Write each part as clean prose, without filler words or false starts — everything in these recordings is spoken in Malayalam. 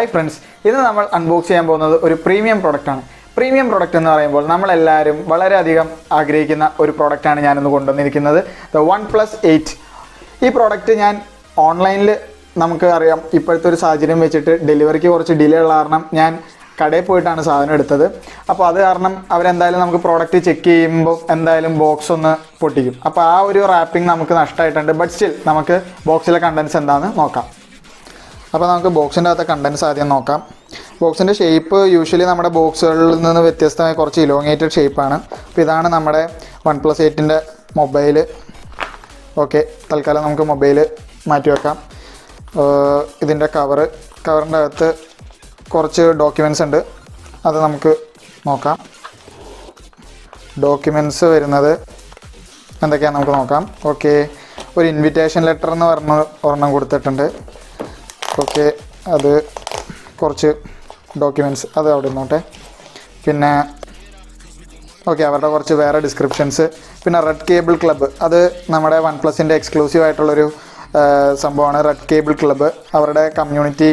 ഹായ് ഫ്രണ്ട്സ്, ഇന്ന് നമ്മൾ അൺബോക്സ് ചെയ്യാൻ പോകുന്നത് ഒരു പ്രീമിയം പ്രൊഡക്റ്റാണ്. പ്രീമിയം പ്രൊഡക്റ്റ് എന്ന് പറയുമ്പോൾ നമ്മളെല്ലാവരും വളരെയധികം ആഗ്രഹിക്കുന്ന ഒരു പ്രൊഡക്റ്റാണ് ഞാനിന്ന് കൊണ്ടുവന്നിരിക്കുന്നത്, ദ OnePlus 8. ഈ പ്രൊഡക്റ്റ് ഞാൻ ഓൺലൈനിൽ നമുക്ക് അറിയാം ഇപ്പോഴത്തെ ഒരു സാഹചര്യം വെച്ചിട്ട് ഡെലിവറിക്ക് കുറച്ച് ഡിലേ ഉള്ള കാരണം ഞാൻ കടയിൽ പോയിട്ടാണ് സാധനം എടുത്തത്. അപ്പോൾ അത് കാരണം അവരെന്തായാലും നമുക്ക് പ്രോഡക്റ്റ് ചെക്ക് ചെയ്യുമ്പോൾ എന്തായാലും ബോക്സ് ഒന്ന് പൊട്ടിക്കും. അപ്പോൾ ആ ഒരു റാപ്പിംഗ് നമുക്ക് നഷ്ടമായിട്ടുണ്ട്. ബട്ട് സ്റ്റിൽ നമുക്ക് ബോക്സിലെ കണ്ടൻസ് എന്താണെന്ന് നോക്കാം. അപ്പോൾ നമുക്ക് ബോക്സിൻ്റെ അകത്തെ കണ്ടൻസ് ആദ്യം നോക്കാം. ബോക്സിൻ്റെ ഷേപ്പ് യൂഷ്വലി നമ്മുടെ ബോക്സുകളിൽ നിന്ന് വ്യത്യസ്തമായ കുറച്ച് ഇലോങ്ങേറ്റഡ് ഷേപ്പാണ്. അപ്പോൾ ഇതാണ് നമ്മുടെ OnePlus 8ൻ്റെ മൊബൈൽ. ഓക്കെ, തൽക്കാലം നമുക്ക് മൊബൈൽ മാറ്റി വെക്കാം. ഇതിൻ്റെ കവറിൻ്റെ അകത്ത് കുറച്ച് ഡോക്യുമെൻറ്റ്സ് ഉണ്ട്, അത് നമുക്ക് നോക്കാം. ഡോക്യുമെൻറ്റ്സ് വരുന്നത് എന്തൊക്കെയാണെന്ന് നമുക്ക് നോക്കാം. ഓക്കെ, ഒരു ഇൻവിറ്റേഷൻ ലെറ്റർ എന്ന് പറഞ്ഞ ഒരെണ്ണം കൊടുത്തിട്ടുണ്ട്. ഓക്കെ, അത് കുറച്ച് ഡോക്യുമെൻറ്റ്സ് അത് അവിടെ ഇരുന്നോട്ടെ. പിന്നെ ഓക്കെ, അവരുടെ കുറച്ച് വേറെ ഡിസ്ക്രിപ്ഷൻസ്. പിന്നെ റെഡ് കേബിൾ ക്ലബ്ബ്, അത് നമ്മുടെ OnePlusൻ്റെ എക്സ്ക്ലൂസീവ് ആയിട്ടുള്ളൊരു സംഭവമാണ്. റെഡ് കേബിൾ ക്ലബ്ബ് അവരുടെ കമ്മ്യൂണിറ്റി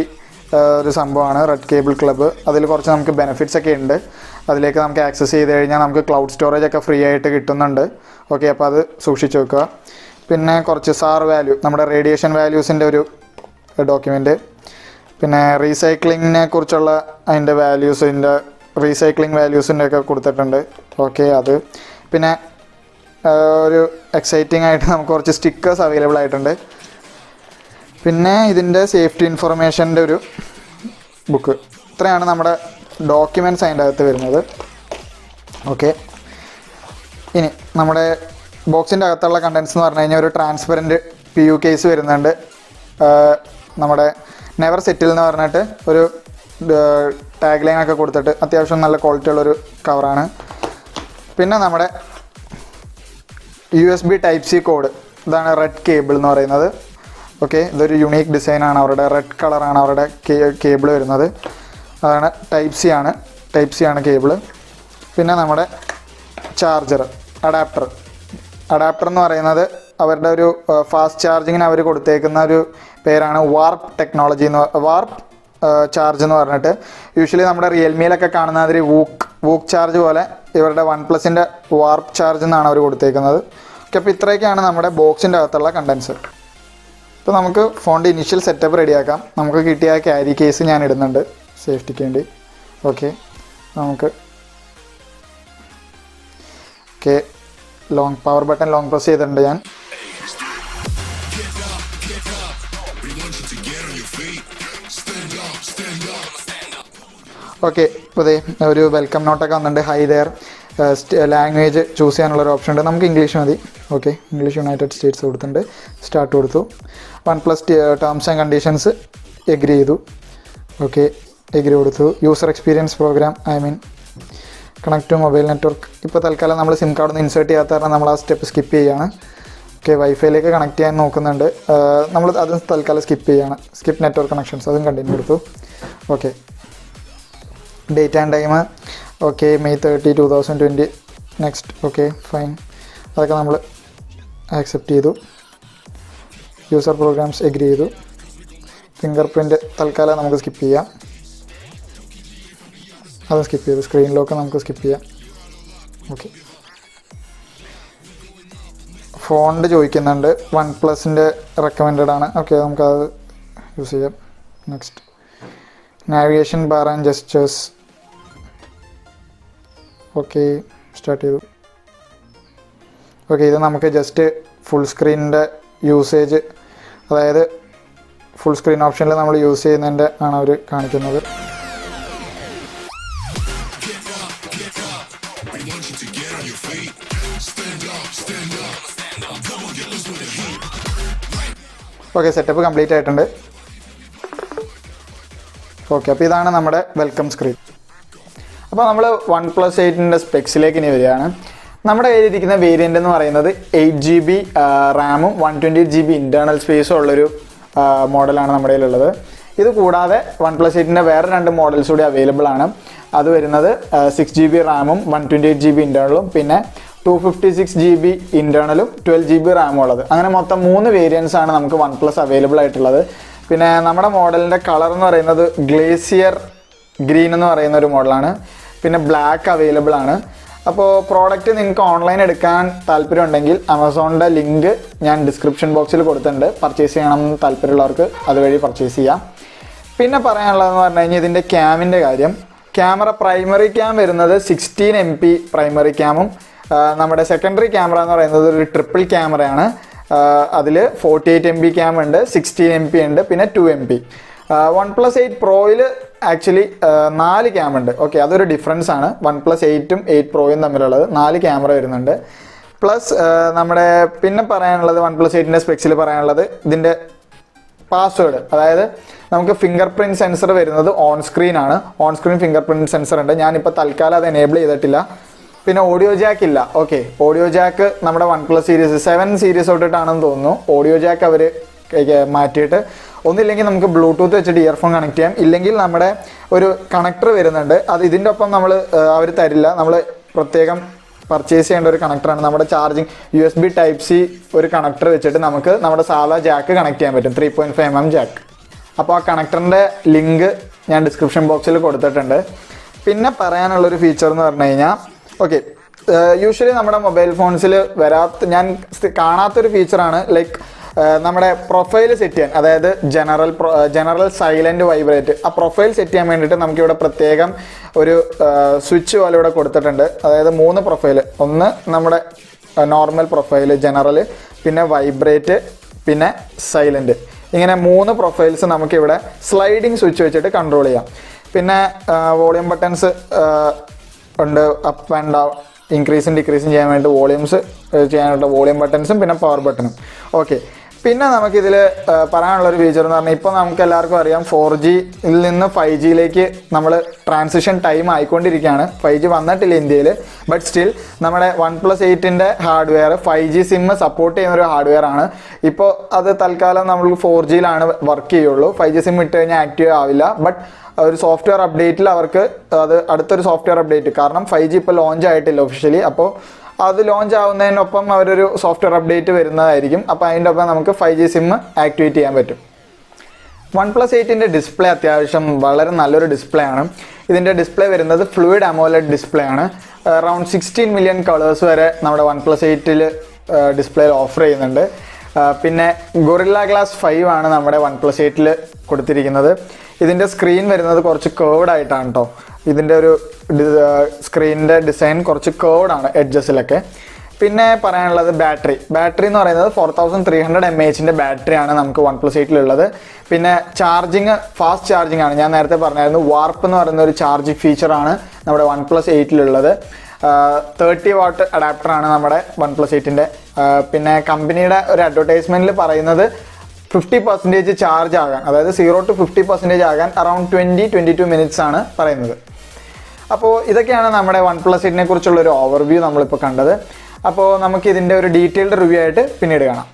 ഒരു സംഭവമാണ് റെഡ് കേബിൾ ക്ലബ്ബ്. അതിൽ കുറച്ച് നമുക്ക് ബെനിഫിറ്റ്സ് ഒക്കെ ഉണ്ട്. അതിലേക്ക് നമുക്ക് ആക്സസ് ചെയ്ത് കഴിഞ്ഞാൽ നമുക്ക് ക്ലൗഡ് സ്റ്റോറേജ് ഒക്കെ ഫ്രീ ആയിട്ട് കിട്ടുന്നുണ്ട്. ഓക്കെ, അപ്പോൾ അത് സൂക്ഷിച്ച് വെക്കുക. പിന്നെ കുറച്ച് സാർ വാല്യൂ, നമ്മുടെ റേഡിയേഷൻ വാല്യൂസിൻ്റെ ഒരു ഡോക്യുമെൻറ്റ്. പിന്നെ റീസൈക്ലിങ്ങിനെ കുറിച്ചുള്ള അതിൻ്റെ വാല്യൂസിൻ്റെ റീസൈക്ലിംഗ് വാല്യൂസിൻ്റെ ഒക്കെ കൊടുത്തിട്ടുണ്ട്. ഓക്കെ, അത് പിന്നെ ഒരു എക്സൈറ്റിംഗ് ആയിട്ട് നമുക്ക് കുറച്ച് സ്റ്റിക്കേഴ്സ് അവൈലബിൾ ആയിട്ടുണ്ട്. പിന്നെ ഇതിൻ്റെ സേഫ്റ്റി ഇൻഫർമേഷൻ്റെ ഒരു ബുക്ക്. ഇത്രയാണ് നമ്മുടെ ഡോക്യുമെൻറ്റ്സ് അതിൻ്റെ അകത്ത് വരുന്നത്. ഓക്കെ, ഇനി നമ്മുടെ ബോക്സിൻ്റെ അകത്തുള്ള കണ്ടൻസ് എന്ന് പറഞ്ഞു കഴിഞ്ഞാൽ ഒരു ട്രാൻസ്പെറൻറ്റ് PU കേസ് വരുന്നുണ്ട്. നമ്മുടെ നെവർ സെറ്റിൽ എന്ന് പറഞ്ഞിട്ട് ഒരു ടാഗ് ലൈനൊക്കെ കൊടുത്തിട്ട് അത്യാവശ്യം നല്ല ക്വാളിറ്റി ഉള്ളൊരു കവറാണ്. പിന്നെ നമ്മുടെ USB Type-C കോഡ്, ഇതാണ് റെഡ് കേബിൾ എന്ന് പറയുന്നത്. ഓക്കെ, ഇതൊരു യുണീക്ക് ഡിസൈനാണ്, അവരുടെ റെഡ് കളറാണ് അവരുടെ കേബിൾ വരുന്നത്. അതാണ് Type-C ആണ് കേബിള്. പിന്നെ നമ്മുടെ ചാർജർ, അഡാപ്റ്റർ എന്ന് പറയുന്നത് അവരുടെ ഒരു ഫാസ്റ്റ് ചാർജിങ്ങിന് അവർ കൊടുത്തേക്കുന്ന ഒരു പേരാണ് വാർപ്പ് ടെക്നോളജി വാർപ്പ് ചാർജ് എന്ന് പറഞ്ഞിട്ട്. യൂഷ്വലി നമ്മുടെ റിയൽമിയിലൊക്കെ കാണുന്ന അതിൽ വൂക്ക് ചാർജ് പോലെ ഇവരുടെ OnePlusൻ്റെ വാർപ്പ് ചാർജ് എന്നാണ് അവർ കൊടുത്തേക്കുന്നത്. ഓക്കെ, അപ്പോൾ ഇത്രയൊക്കെയാണ് നമ്മുടെ ബോക്സിൻ്റെ അകത്തുള്ള കണ്ടൻസ്. ഇപ്പോൾ നമുക്ക് ഫോണിൻ്റെ ഇനിഷ്യൽ സെറ്റപ്പ് റെഡിയാക്കാം. നമുക്ക് കിട്ടിയ ക്യാരി കേസ് ഞാൻ ഇടുന്നുണ്ട് സേഫ്റ്റിക്ക് വേണ്ടി. ഓക്കെ, നമുക്ക് പവർ ബട്ടൺ ലോങ് പ്രസ് ചെയ്തിട്ടുണ്ട് ഞാൻ. ഓക്കെ, ഇപ്പോൾ ഒരു വെൽക്കം നോട്ടൊക്കെ വന്നിട്ടുണ്ട്. ഹൈ ദെയർ, ലാംഗ്വേജ് ചൂസ് ചെയ്യാനുള്ളൊരു ഓപ്ഷൻ ഉണ്ട്. നമുക്ക് ഇംഗ്ലീഷ് മതി. ഓക്കെ, ഇംഗ്ലീഷ് യുണൈറ്റഡ് സ്റ്റേറ്റ്സ് കൊടുത്തിട്ടുണ്ട്. സ്റ്റാർട്ട് കൊടുത്തു. OnePlus terms and conditions agree ചെയ്തു. ഓക്കെ, എഗ്രി കൊടുത്തു. User experience program connect to mobile network. ഇപ്പോൾ തൽക്കാലം നമ്മൾ സിം കാർഡൊന്നും ഇൻസേർട്ട് ചെയ്യാത്ത കാരണം നമ്മൾ ആ സ്റ്റെപ്പ് സ്കിപ്പ് ചെയ്യുകയാണ്. ഓക്കെ, വൈഫൈയിലേക്ക് കണക്ട് ചെയ്യാൻ നോക്കുന്നുണ്ട്. നമ്മൾ അതും തൽക്കാലം സ്കിപ്പ് ചെയ്യുകയാണ്. സ്കിപ്പ് നെറ്റ്വർക്ക് കണക്ഷൻസ്, അതും കണ്ടിന്യൂ കൊടുത്തു. Okay, date and time okay, May 30, 2020. Next. Okay, fine, അതൊക്കെ നമ്മൾ ആക്സെപ്റ്റ് ചെയ്തു. യൂസർ പ്രോഗ്രാംസ് എഗ്രി ചെയ്തു. ഫിംഗർ പ്രിൻറ്റ് തൽക്കാലം നമുക്ക് സ്കിപ്പ് ചെയ്യാം, അത് സ്കിപ്പ് ചെയ്തു. സ്ക്രീൻ ലോക്ക് നമുക്ക് സ്കിപ്പ് ചെയ്യാം. ഓക്കെ, ഫോണ്ട് ചോദിക്കുന്നുണ്ട്. OnePlusൻ്റെ റെക്കമെൻഡഡ് ആണ്. ഓക്കെ, നമുക്കത് യൂസ് ചെയ്യാം. Next, navigation bar and gestures. Okay, start ചെയ്തു. ഓക്കെ, ഇത് നമുക്ക് ജസ്റ്റ് ഫുൾ സ്ക്രീനിൻ്റെ യൂസേജ്, അതായത് ഫുൾ സ്ക്രീൻ ഓപ്ഷനിൽ നമ്മൾ യൂസ് ചെയ്യുന്നതിൻ്റെ ആണ് അവർ കാണിക്കുന്നത്. ഓക്കെ, സെറ്റപ്പ് കംപ്ലീറ്റ് ആയിട്ടുണ്ട്. ഓക്കെ, അപ്പോൾ ഇതാണ് നമ്മുടെ വെൽക്കം സ്ക്രീൻ. അപ്പോൾ നമ്മൾ OnePlus 8ൻ്റെ സ്പെക്സിലേക്ക് ഇനി വരികയാണ്. നമ്മുടെ കയ്യിലിരിക്കുന്ന വേരിയൻ്റ് എന്ന് പറയുന്നത് 8GB റാമും 128GB ഇൻറ്റേർണൽ സ്പേസും ഉള്ളൊരു മോഡലാണ് നമ്മുടെ കയ്യിലുള്ളത്. ഇത് കൂടാതെ OnePlus 8ൻ്റെ വേറെ 2 മോഡൽസ് കൂടി അവൈലബിൾ ആണ്. അത് വരുന്നത് 6GB റാമും 128GB ഇൻറ്റേർണലും പിന്നെ 256GB ഇൻറ്റേർണലും 12GB റാമും ഉള്ളത്. അങ്ങനെ മൊത്തം 3 വേരിയൻസ് ആണ് നമുക്ക് OnePlus അവൈലബിൾ ആയിട്ടുള്ളത്. പിന്നെ നമ്മുടെ മോഡലിൻ്റെ കളർ എന്ന് പറയുന്നത് ഗ്ലേസിയർ ഗ്രീൻ എന്ന് പറയുന്ന ഒരു മോഡലാണ്. പിന്നെ ബ്ലാക്ക് അവൈലബിൾ ആണ്. അപ്പോൾ പ്രോഡക്റ്റ് നിങ്ങൾക്ക് ഓൺലൈൻ എടുക്കാൻ താല്പര്യമുണ്ടെങ്കിൽ ആമസോണിൻ്റെ ലിങ്ക് ഞാൻ ഡിസ്ക്രിപ്ഷൻ ബോക്സിൽ കൊടുത്തിട്ടുണ്ട്. പർച്ചേസ് ചെയ്യണമെന്ന് താല്പര്യമുള്ളവർക്ക് അതുവഴി പർച്ചേസ് ചെയ്യാം. പിന്നെ പറയാനുള്ളതെന്ന് പറഞ്ഞു കഴിഞ്ഞാൽ ഇതിൻ്റെ ക്യാമിൻ്റെ കാര്യം. ക്യാമറ പ്രൈമറി ക്യാം വരുന്നത് 16 MP പ്രൈമറി ക്യാമും നമ്മുടെ സെക്കൻഡറി ക്യാമറ എന്ന് പറയുന്നത് ഒരു ട്രിപ്പിൾ ക്യാമറയാണ്. അതിൽ 48 MP ക്യാം ഉണ്ട്, 16 MP ഉണ്ട്, പിന്നെ 2 MP. OnePlus 8 Proയിൽ ആക്ച്വലി 4 ക്യാം ഉണ്ട്. ഓക്കെ, അതൊരു ഡിഫറൻസ് ആണ്. OnePlus 8ഉം 8 Proയും തമ്മിലുള്ളത് 4 ക്യാമറ വരുന്നുണ്ട്. പ്ലസ് നമ്മുടെ പിന്നെ പറയാനുള്ളത് OnePlus 8ൻ്റെ സ്പെക്സിൽ പറയാനുള്ളത് ഇതിൻ്റെ പാസ്വേഡ്, അതായത് നമുക്ക് ഫിംഗർ പ്രിൻറ്റ് സെൻസർ വരുന്നത് ഓൺ സ്ക്രീൻ ആണ്. On screen finger print sensor ഉണ്ട്. ഞാനിപ്പോൾ തൽക്കാലം അത് എനേബിൾ ചെയ്തിട്ടില്ല. പിന്നെ ഓഡിയോ ജാക്ക് ഇല്ല. ഓക്കെ, ഓഡിയോ ജാക്ക് നമ്മുടെ OnePlus സീരീസ് 7 സീരീസ് തൊട്ടിട്ടാണെന്ന് തോന്നുന്നു ഓഡിയോ ജാക്ക് അവർ മാറ്റിയിട്ട്, ഒന്നില്ലെങ്കിൽ നമുക്ക് ബ്ലൂടൂത്ത് വെച്ചിട്ട് ഇയർഫോൺ കണക്ട് ചെയ്യാം, ഇല്ലെങ്കിൽ നമ്മുടെ ഒരു കണക്ടർ വരുന്നുണ്ട്. അത് ഇതിൻ്റെ ഒപ്പം അവർ തരില്ല, നമ്മൾ പ്രത്യേകം പർച്ചേസ് ചെയ്യേണ്ട ഒരു കണക്ടറാണ്. നമ്മുടെ ചാർജിങ് USB Type-C ഒരു കണക്ടർ വെച്ചിട്ട് നമുക്ക് നമ്മുടെ സാധാ ജാക്ക് കണക്ട് ചെയ്യാൻ പറ്റും, 3.5 mm ജാക്ക്. അപ്പോൾ ആ കണക്ടറിൻ്റെ ലിങ്ക് ഞാൻ ഡിസ്ക്രിപ്ഷൻ ബോക്സിൽ കൊടുത്തിട്ടുണ്ട്. പിന്നെ പറയാനുള്ളൊരു ഫീച്ചർ എന്ന് പറഞ്ഞു കഴിഞ്ഞാൽ, ഓക്കെ, യൂഷ്വലി നമ്മുടെ മൊബൈൽ ഫോൺസിൽ ഞാൻ കാണാത്തൊരു ഫീച്ചറാണ് ലൈക്ക് നമ്മുടെ പ്രൊഫൈൽ സെറ്റ് ചെയ്യാൻ, അതായത് ജനറൽ സൈലൻറ്റ് വൈബ്രേറ്റ്. ആ പ്രൊഫൈൽ സെറ്റ് ചെയ്യാൻ വേണ്ടിയിട്ട് നമുക്കിവിടെ പ്രത്യേകം ഒരു സ്വിച്ച് പോലെ ഇവിടെ കൊടുത്തിട്ടുണ്ട്. അതായത് 3 പ്രൊഫൈൽ, ഒന്ന് നമ്മുടെ നോർമൽ പ്രൊഫൈൽ ജനറൽ, പിന്നെ വൈബ്രേറ്റ്, പിന്നെ സൈലൻറ്റ്. ഇങ്ങനെ 3 പ്രൊഫൈൽസ് നമുക്കിവിടെ സ്ലൈഡിങ് സ്വിച്ച് വെച്ചിട്ട് കൺട്രോൾ ചെയ്യാം. പിന്നെ വോളിയം ബട്ടൺസ് ഉണ്ട്, അപ്പ് ആൻഡ് ഡൗൺ, ഇൻക്രീസും ഡിക്രീസും ചെയ്യാൻ വേണ്ടി വോളിയൂംസ് ചെയ്യാനുള്ള വോളിയം ബട്ടൺസും പിന്നെ പവർ ബട്ടണും. ഓക്കെ, പിന്നെ നമുക്കിതിൽ പറയാനുള്ളൊരു ഫീച്ചർ എന്ന് പറഞ്ഞാൽ, ഇപ്പോൾ നമുക്ക് എല്ലാവർക്കും അറിയാം 4Gയിൽ നിന്ന് 5Gയിലേക്ക് നമ്മൾ ട്രാൻസിഷൻ ടൈം ആയിക്കൊണ്ടിരിക്കുകയാണ്. 5G വന്നിട്ടില്ല ഇന്ത്യയിൽ, ബട്ട് സ്റ്റിൽ നമ്മുടെ OnePlus 8ൻ്റെ ഹാർഡ്വെയർ 5G സിം സപ്പോർട്ട് ചെയ്യുന്ന ഒരു ഹാർഡ്വെയർ ആണ്. ഇപ്പോൾ അത് തൽക്കാലം നമ്മൾ 4Gയിലാണ് വർക്ക് ചെയ്യുള്ളൂ. 5G സിം ഇട്ട് കഴിഞ്ഞാൽ ആക്റ്റീവ് ആവില്ല. ബട്ട് ഒരു സോഫ്റ്റ്വെയർ അപ്ഡേറ്റിൽ അവർക്ക് അത് അടുത്തൊരു സോഫ്റ്റ്വെയർ അപ്ഡേറ്റ്, കാരണം 5G ഇപ്പോൾ ലോഞ്ച് ആയിട്ടില്ല ഒഫീഷ്യലി, അപ്പോൾ അത് ലോഞ്ച് ആവുന്നതിനൊപ്പം അവരൊരു സോഫ്റ്റ്വെയർ അപ്ഡേറ്റ് വരുന്നതായിരിക്കും. അപ്പോൾ അതിൻ്റെ ഒപ്പം നമുക്ക് 5G സിം ആക്ടിവേറ്റ് ചെയ്യാൻ പറ്റും. OnePlus 8ൻ്റെ ഡിസ്പ്ലേ അത്യാവശ്യം വളരെ നല്ലൊരു ഡിസ്പ്ലേ ആണ്. ഇതിൻ്റെ ഡിസ്പ്ലേ വരുന്നത് ഫ്ലൂയിഡ് AMOLED ഡിസ്പ്ലേ ആണ്. അറൗണ്ട് 16 മില്യൺ കളേഴ്സ് വരെ നമ്മുടെ OnePlus 8ൽ ഡിസ്പ്ലേയിൽ ഓഫർ ചെയ്യുന്നുണ്ട്. പിന്നെ ഗൊറില്ല ഗ്ലാസ് 5 ആണ് നമ്മുടെ OnePlus 8ൽ കൊടുത്തിരിക്കുന്നത്. ഇതിൻ്റെ സ്ക്രീൻ വരുന്നത് കുറച്ച് കേർവ്ഡ് ആയിട്ടാണ് കേട്ടോ. ഇതിൻ്റെ ഒരു സ്ക്രീനിൻ്റെ ഡിസൈൻ കുറച്ച് കേർവ്ഡ് ആണ് എഡ്ജസിലൊക്കെ. പിന്നെ പറയാനുള്ളത് ബാറ്ററി എന്ന് പറയുന്നത് 4300 mAhൻ്റെ ബാറ്ററിയാണ് നമുക്ക് OnePlus 8ലുള്ളത്. പിന്നെ ചാർജിങ് ഫാസ്റ്റ് ചാർജിങ് ആണ്. ഞാൻ നേരത്തെ പറഞ്ഞായിരുന്നു, വാർപ്പ് എന്ന് പറയുന്ന ഒരു ചാർജിങ് ഫീച്ചറാണ് നമ്മുടെ OnePlus 8ലുള്ളത്. 30 വാട്ട് അഡാപ്റ്ററാണ് നമ്മുടെ OnePlus 8ൻ്റെ. പിന്നെ കമ്പനിയുടെ ഒരു അഡ്വർടൈസ്മെൻറ്റിൽ പറയുന്നത് 50% ചാർജ് ആകാൻ, അതായത് 0 to 50% ആകാൻ അറൗണ്ട് 20-22 മിനിറ്റ്സ് ആണ് പറയുന്നത്. അപ്പോൾ ഇതൊക്കെയാണ് നമ്മുടെ OnePlus 8നെ കുറിച്ചുള്ളൊരു ഓവർവ്യൂ നമ്മളിപ്പോൾ കണ്ടത്. അപ്പോൾ നമുക്ക് ഇതിൻ്റെ ഒരു ഡീറ്റെയിൽഡ് റിവ്യൂ ആയിട്ട് പിന്നീട് കാണാം.